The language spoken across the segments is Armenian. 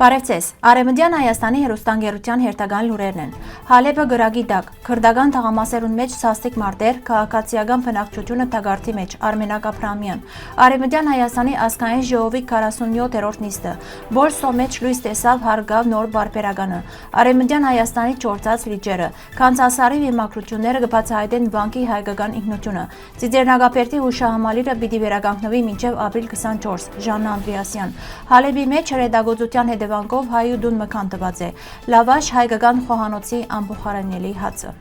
Բարևձեզ, Արևմտյան Հայաստանի հեռուստաընկերության հերթական լուրերն են։ Հալեբը գրագի տակ, քրդական թաղամասերուն մեջ սաստիկ մարտեր, քաղաքացիական բնակչությունը թագարդի մեջ, Արմենակ Աբրահամյան։ Արևմտյան Հայաստանի ազգային ժողովի 47-րդ նիստը, Բոլսո մեջ լույս տեսավ հարգավ նոր բարբերականը։ Արևմտյան Հայաստանի ճործած լիճերը, Քանսասարի վիմակրությունները կբացահայտեն վանքի հայկական ինքնությունը։ Ծիծեռնագապերտի հուշահամալիրը պիտի վերականգնվի մինչև ապրիլ 24, Ժաննա Անդրեասյան։ Հալեբի մեջ հրետագործության հետևանքով հայուդուն մքան տված է, լավաշ հայկական խոհանոցի անփոխարինելի հացը։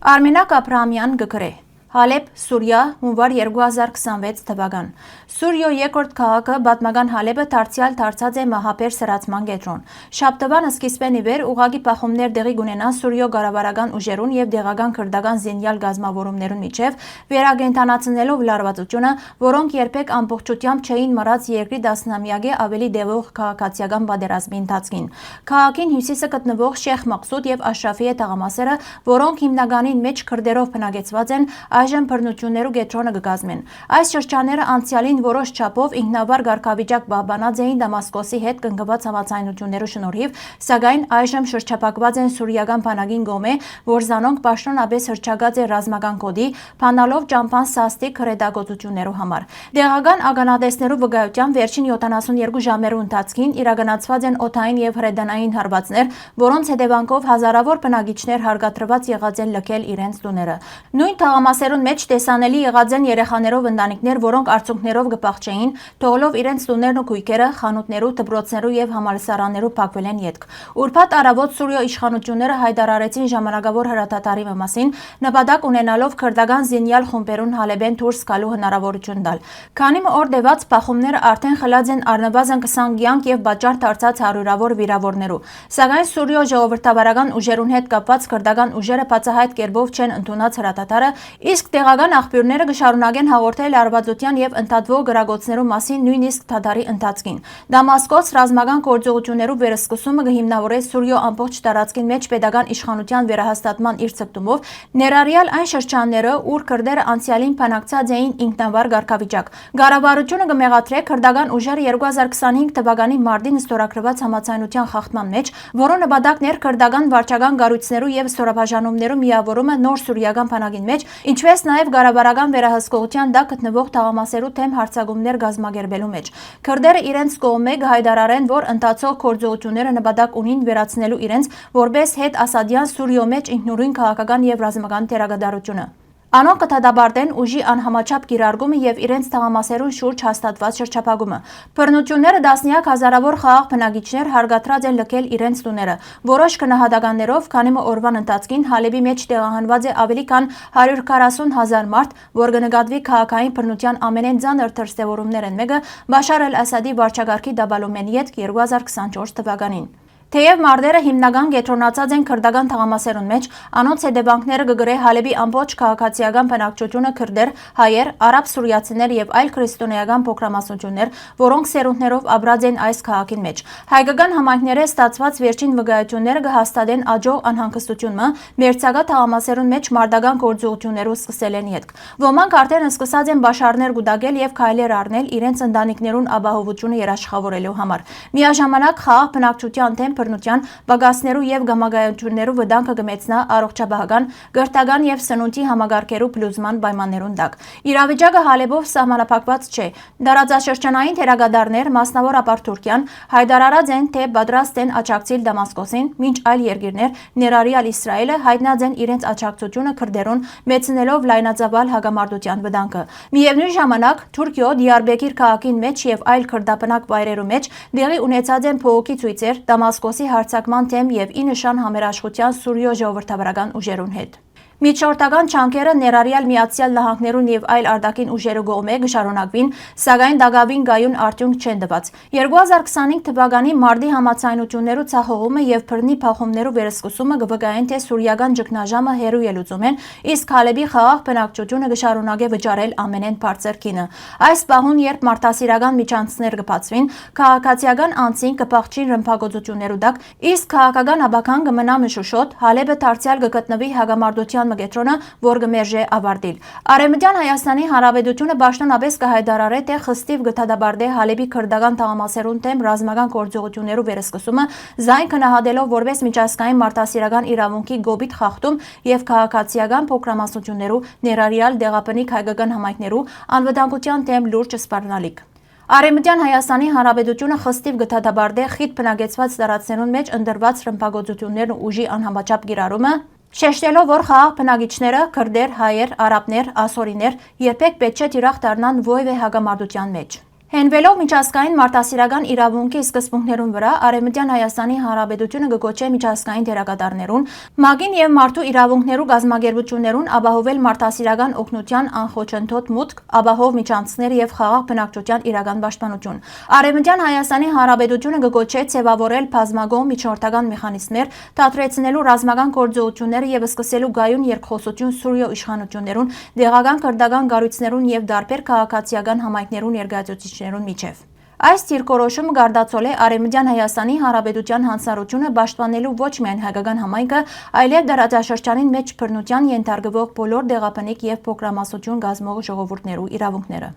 Արմենակ Աբրահամյան գկրե Հալեբ, Սուրիա, հունվար 2026 թվական։ Սուրիո երկրորդ քաղաքը պատմական Հալեբը դարձյալ դարձած է մահապեր սրացման կենտրոն։ Շաբթվան սկիզբեն ի վեր ուղղակի պահումներ դեղի կունենան Սուրիո կառավարական ուժերուն եւ դեղական քրդական զինյալ գազམավորումներուն միջև, վերագենտանացնելով լարվածությունը, որոնք երբեք ամբողջությամբ չէին մռած երկրի 10-ամյակի ավելի դեղող քաղաքացիական պատերազմի ընթացքին։ Քաղաքին հյուսիսը գտնվող Շեխ Մաղսուդ եւ Աշրաֆիե տղամասերը, որոնք հիմնականին մեջ քրդերով բնակեցված են, այժմ բռնություններու կենտրոնը կկազմեն։ Այս շրջանները անցյալին որոշ չափով ինքնավար կարգավիճակ պահպանած էին Դամասկոսի հետ կնքված համաձայնություններու շնորհիվ, սակայն այժմ շրջափակված են սուրիական բանակին կողմէ, որ զանոնք պաշտոնապես հռչակած է ռազմական կոդի, բանալով ճամփան սաստիկ հրետակոծություններու համար։ Դեղական ականատեսներու վկայությամբ վերջին 72 ժամերու ընթացքին իրականացված են օդային եւ հրետանային հարվածներ, որոնց հետևանքով հազարավոր բնակիչներ հարգադրված եղած են լքել իրենց տուները։ Նույն թաղամասերուն մեջ տեսանելի եղած են երեխաներով ընտանիքներ, որոնք արցունքներով կփախչեին, թողելով իրենց տուներն ու գույքերը, խանութներու, դպրոցներու եւ համալսարաններու փակվել են ետք։ Ուրբաթ առավոտ Սուրիո իշխանությունները հայտարարեցին ժամանակավոր հրադադարի մասին, նպատակ ունենալով քրդական զինյալ խումբերուն Հալեբեն դուրս գալու հնարավորություն տալ։ Քանի օր դեված փախումները արդեն խլած են առնվազն 20 կյանք եւ պատճառ դարձած հարյուրավոր վիրավորներու։ Սակայն Սուրիո ժողովրդավարական ուժերուն հետ կապված քրդական ուժերը բացահայտ կերպով չեն ընդունած հրադադարը, իսկ տեղական աղբյուրները կշարունակեն հաղորդել արվածության եւ ընդհատվող գրագոցներու մասին նույնիսկ դադարի ընթացքին։ Դամասկոս ռազմական գործողություններու վերսկսումը կհիմնավորե Սուրիո ամբողջ տարածքին մեջ պետական իշխանության վերահաստատման իր ցկտումով, ներառյալ այն շրջանները, ուր քրդերը անցյալին բնակցած էին ինքնավար կարգավիճակ։ Կառավարությունը կմեղադրե քրդական ուժերը 2025 թվականի մարտին ստորագրված համաձայնության խախտման մեջ, որոնց նպատակն էր քրդական վարչական կառույցներու եւ ստորաբաժանումներու միավորումը նոր սուրիական բանակին մեջ, ինչպես նաև կառավարական վերահսկողության տակ գտնվող թաղամասերու թեմ հարձակումներ կազմակերպելու մեջ։ Քրդերը իրենց կողմէ կհայտարարեն, որ ընթացող գործողությունները նպատակ ունին վերացնելու իրենց որպես հետ ասադյան Սուրիո մեջ ինքնուրույն քաղաքական եւ ռազմական դերակատարությունը։ Անոնք կդատապարտեն ուժի անհամաչափ կիրառումը եւ իրենց թաղամասերուն շուրջ հաստատված շրջափակումը։ Բռնությունները տասնյակ հազարավոր խաղաղ բնակիչներ հարգադրած են լքել իրենց տուները։ Որոշ գնահատականներով, քանի օրվան ընթացքին Հալեբի մեջ տեղահանված է ավելի քան 140,000 մարդ, որ կնկատվի քաղաքային բռնության ամենեն ծանր դրսևորումներն մեկը Բաշար էլ-Ասադի վարչակարգի դաբալումեն յետք 2024 թվականին։ Թեև մարտերը հիմնական կենտրոնացած են քրդական թաղամասերուն մեջ, անոնց հետևանքները կգրե Հալեբի ամբողջ քաղաքացիական բնակչությունը քրդեր, հայեր, արաբ սուրիացիներ եւ այլ քրիստոնեական փոքրամասնություններ, որոնք սերունդներով ապրած են այս քաղաքին մեջ։ Հայկական համայնքները ստացված վերջին վկայությունները կհաստատեն աջող անհանգստությունը մերձակա թաղամասերուն մեջ մարտական գործողություններով սկսել են ետք։ Ոմանք արդեն սկսած են բաշարներ կուտակել եւ քայլեր առնել իրենց ընտանիքներուն ապահովությունը երաշխավորելու համար։ Միաժամանակ խաղաղ բնակչության թեմ բռնության, բագասներու եւ գամագայություններու վտանգը կմեծնա առողջապահական, գրթական եւ սնունդի համագարկերու փլուզման պայմաններուն տակ։ Իրավիճակը Հալեբով սահմանափակված չէ։ Դարաձաշրջանային թերագադարներ, մասնավորապես Թուրքիան, հայտարարած են, թե պատրաստ են աջակցել Դամասկոսին, մինչ այլ երկիրներ, ներառյալ Իսրայելը, հայտնած են իրենց աջակցությունը քրդերուն, մեծնելով լայնածավալ հագամարտության վտանգը։ Միևնույն ժամանակ Թուրքիո Դիարբեկիր քաղաքին մեջ եւ այլ քրդապնակ վայրերու մեջ դեղի ունեցած են փողոքի ցույցեր Դամասկոսի հարձակման թեմ եւ ի նշան համերաշխության Սուրիո ժողովրդավարական ուժերուն հետ։ Միջորդական չանքերը ներառյալ Միացյալ Նահանգներուն եւ այլ արտաքին ուժերու կողմէ կշարունակվին, սակայն դակավին գայուն արդյունք չեն տված։ 2025 թվականի մարտի համաձայնություններու ցախողումը եւ բռնի փախումներու վերսկսումը կվկայեն, թե սուրիական ճգնաժամը հերու է լուծում են, իսկ Հալեբի խաղաղ բնակչությունը կշարունակե վճարել ամենեն բարձր գինը։ Այս պահուն, երբ մարդասիրական միջանցքներ կբացվին, քաղաքացիական անձին կփախչին ռմբակոծություններու տակ, իսկ քաղաքական աբական կմնա մշուշոտ, Հալեբը դարձյալ կգտնվի հագամարտության բանակցության մգետրոնը, որ գմերժե ավարտիլ։ Արեմտյան Հայաստանի Հանրապետությունը պաշտոնապես կհայտարարե, թե խստիվ գթադաբարդե Հալեբի քրդական թաղամասերուն թեմ ռազմական գործողություններու վերսկսումը, զայն քննադատելով որպես միջազգային մարդասիրական իրավունքի գոբիթ խախտում եւ քաղաքացիական փոքրամասնություններու ներառյալ դեղաբնիկ հայկական համայնքներու անվտանգության թեմ լուրջ սպառնալիք։ Արեմտյան Հայաստանի Հանրապետությունը խստիվ գթադաբարդե խիտ բնակեցված տարածքներուն մեջ ընդրված ռմբակոծություններն ու ուժի անհամաչափ կիրառումը, շեշտելով, որ խաղաղ բնակիչները, քրդեր, հայեր, արաբներ, ասորիներ երբեք պետք չէ թիրախ դառնան ովևէ հակամարտության մեջ։ Հենվելով միջազգային մարդասիրական իրավունքի սկզբունքներուն վրա, Արեմտյան Հայաստանի Հանրապետությունը կգոչե միջազգային դերակատարներուն, ՄԱԿ-ին եւ մարդու իրավունքներու գազམ་ագերբություններուն ապահովել մարդասիրական օգնության անխոչընդոտ մուտք, ապահով միջանցքներ եւ խաղաղ բնակչության իրական պաշտպանություն։ Արեմտյան Հայաստանի Հանրապետությունը կգոչե ձևավորել բազմագոմ միջնորդական մեխանիզմներ, դադրեցնելու ռազմական գործողությունները եւ սկսելու գայուն երկխոսություն Սուրիո իշխանություններուն, դեղական քրդական կառույցներուն եւ դարբեր քաղաքացիական համայնքներուն ներկայացուցիչ միջև։ Այս դիրքորոշումը գարդացոլ է Արեմտյան Հայաստանի Հանրապետության հանձնարարությունը պաշտպանելու ոչ միայն հայկական համայնքը, այլև դարաշրջանին մեջ բռնության ենթարկվող բոլոր դեղաբնիկ եւ փոքրամասնություն կազմող ժողովուրդներու իրավունքները։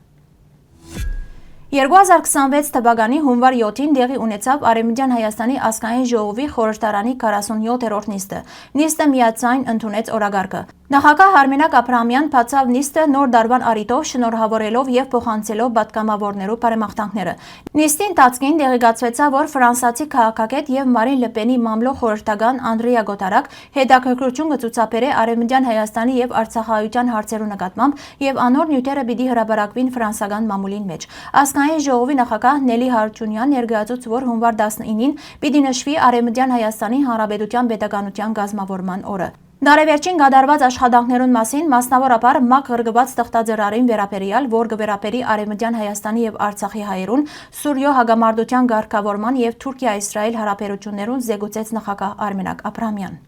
2026 թվականի հունվար 7-ին տեղի ունեցավ Արեմտյան Հայաստանի ազգային ժողովի խորհրդարանի 47-րդ նիստը։ Նիստը միաձայն ընդունեց օրագարկը։ Նախագահ Արմենակ Աբրահամյան բացավ նիստը նոր դարվան առիթով շնորհավորելով եւ փոխանցելով պատգամավորներու բարեմաղթանքները։ Նիստի ընթացքին տեղեկացվեցավ, որ ֆրանսիացի քաղաքագետ եւ Մարին Լեպենի մամլո խորհրդական Անդրեա Գոտարակ հետաքրքրություն կցուցաբերե Արեմտյան Հայաստանի եւ Արցախահայության հարցերու նկատմամբ եւ անոր նյութերը պիտի հրապարակվին ֆրանսական մամուլին մեջ։ Ազգային ժողովի նախագահ Նելի Հարությունյան ներկայացուց, որ հունվար 19-ին պիտի նշվի Արեմտյան Հայաստանի Հանրապետության պետականության կազմավորման օրը։ Դարեվերջին կատարված աշխատանքներուն մասին, մասնավորապես ՄԱԿ ղրկված թղթաձեռարին վերաբերյալ, որ կվերապերի Արեմտյան Հայաստանի եւ Արցախի հայերուն, Սուրիո հակամարտության ղեկավարման եւ Թուրքիա-Իսրայել հարաբերություններուն զեկուցեց նախագահ Արմենակ Աբրահամյան։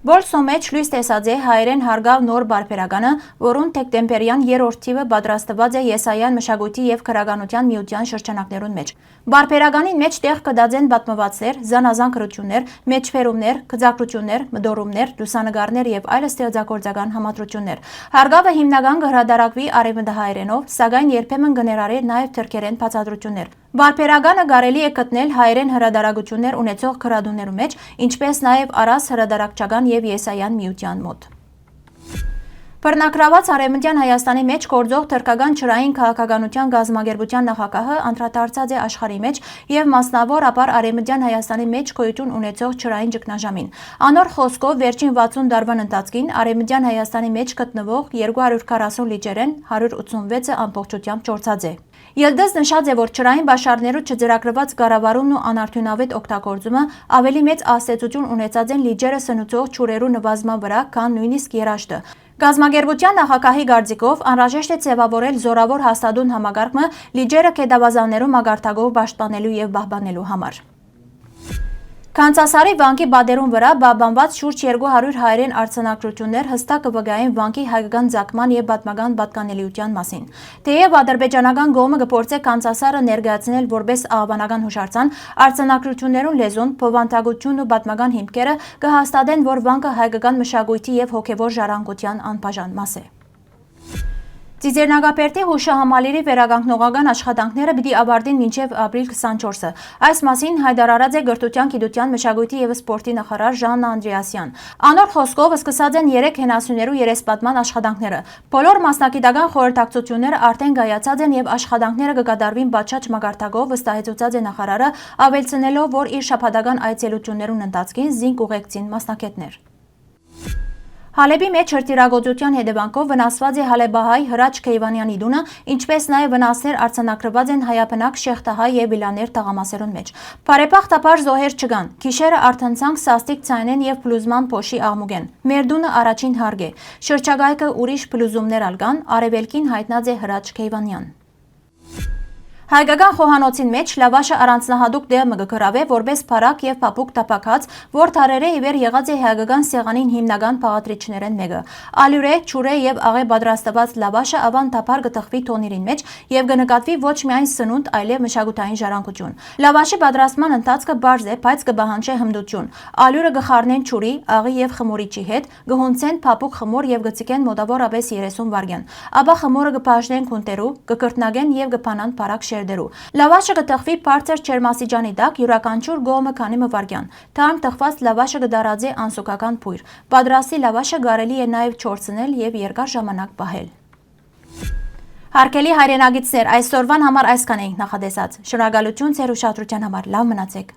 Բոլսո մեջ լույս տեսած է հայերեն հարգավ նոր բարբերականը, որուն դեկտեմբերյան 3-րդ թիվը պատրաստված է Եսայան մշակույթի եւ քրագանության միության շրջանակներուն մեջ։ Բարբերականին մեջ տեղ կդածեն պատմվածքներ, զանազան կրություններ, մեջբերումներ, գծակրություններ, մդորումներ, լուսանկարներ եւ այլ ստեղծագործական համադրություններ։ Հարգավը հիմնական կհրադարակվի արևմտահայերենով, սակայն երբեմն կներառի նաեւ թրքերեն բացատրություններ։ Բարբերականը կարելի է գտնել հայերեն հրադարակություններ ունեցող քրադուներու մեջ, ինչպես նաև առանց հրադարակչական եւ Եսայան միության մոտ։ Բռնակրաված Արեմտյան Հայաստանի մեջ գործող թրքական ճրային քաղաքականության գազམ-ագերբության նախագահը անդրադարձած է աշխարհի մեջ եւ մասնավորապես Արեմտյան Հայաստանի մեջ գոյություն ունեցող ճրային ճգնաժամին։ Անոր խոսքով վերջին 60 տարվան ընթացքին Արեմտյան Հայաստանի մեջ գտնվող 240 լիճերեն 186-ը ամբողջությամբ ճորցած է։ Ելդես նշած է, որ ճրային բաշարներու չձրագրված կառավարումն ու անարդյունավետ օգտագործումը ավելի մեծ ազդեցություն ունեցած են լիճերը սնուցող ճուրերու նվազման վրա, քան նույնիսկ երաշտը։ Գազམ-ագերբության նախագահի կարծիքով անհրաժեշտ է ձևավորել զորավոր հաստատուն համագարկը լիճերը կետավազաններու մագարտակով պաշտպանելու եւ պահպանելու համար։ Կանցասարի վանքի բادرուն վրա բաբանված շուրջ 200 հայերեն արձանագրություններ հստակ կվկայեն վանքի հայկական ձգման եւ պատմական պատկանելիության մասին։ Թեև ադրբեջանական կողմը կփորձե Կանցասարը ներկայացնել որպես աղբանական հուշարձան, արձանագրություններուն լեզուն, փոխանցագությունն ու պատմական հիմքերը կհաստատեն, որ վանքը հայկական մշակույթի եւ հոգեվոր ժառանգության անբաժան մաս է։ Ծիծեռնագապերտի հուշահամալիրի վերականգնողական աշխատանքները պիտի ավարտին մինչև ապրիլ 24-ը։ Այս մասին հայտարարած է Գրթության, Գիտության, Մշակույթի եւ Սպորտի նախարար Ժաննա Անդրեասյան։ Անոր խոսքով սկսած են 3 հենասյուներու երեսպատման աշխատանքները։ Բոլոր մասնակիտական խորհրդակցությունները արդեն կայացած են եւ աշխատանքները կկատարվին բաճաճ մագարտակով, վստահեցուցած է նախարարը, ավելցնելով, որ իր շաբաթական այցելություններուն ընթացքին զինք ուղեկցին մասնակիցներ։ Հալեբի մեջ հրթիռագործության հետևանքով վնասված է հալեբահայ Հրաչ Քեյվանյանի դունը, ինչպես նաև վնասներ արձանագրված են հայաբնակ Շեխտահայ եւ Վիլաներ տղամասերուն մեջ։ Բարեբախտաբար զոհեր չկան։ Գիշերը արթնցանք սաստիկ ցայնեն եւ փլուզման փոշի աղմուկ են։ Մեր դունը առաջին հարկ է։ Շրջագայքը ուրիշ փլուզումներ ալ կան, արևելքին հայտնած է Հրաչ Քեյվանյան։ Հայկական խոհանոցին մեջ լավաշը առանձնահատուկ դեղը կգրավե որպես փարակ եւ փափուկ տապակած, որ թարերը իվեր եղած է հայկական սեղանին հիմնական բաղադրիչներեն մեկը։ Ալյուրե, չուրե եւ աղե պատրաստված լավաշը ավան տափար կտխվի թոնիրին մեջ եւ կնկատվի ոչ միայն սնունդ, այլև մշակութային ժառանգություն։ Լավաշի պատրաստման ընթացքը բարձ է, բայց կբահանջի հմտություն։ Ալյուրը կխառնեն չուրի, աղի եւ խմորիչի հետ, կհունցեն փափուկ խմոր եւ կցկեն մոտավորապես 30 վայրկյան։ Ապա խմորը կբաժնեն քունտերու, կկրտնագեն եւ կփանան փարակ շերդերու։ Լավաշը կտխվի բարձր ջերմաստիճանի տակ յուրաքանչյուր գոմը քանի վայրկյան։ Թարմ տխված լավաշը կդարածի անսուկական փույր։ Պատրաստի լավաշը կարելի է նաեւ չորցնել եւ երկար ժամանակ պահել։ Հարգելի հայրենագիտներ, այսօրվան համար այսքան էինք նախատեսած։ Շնորհակալություն ձեր ուշադրության համար։ Լավ մնացեք։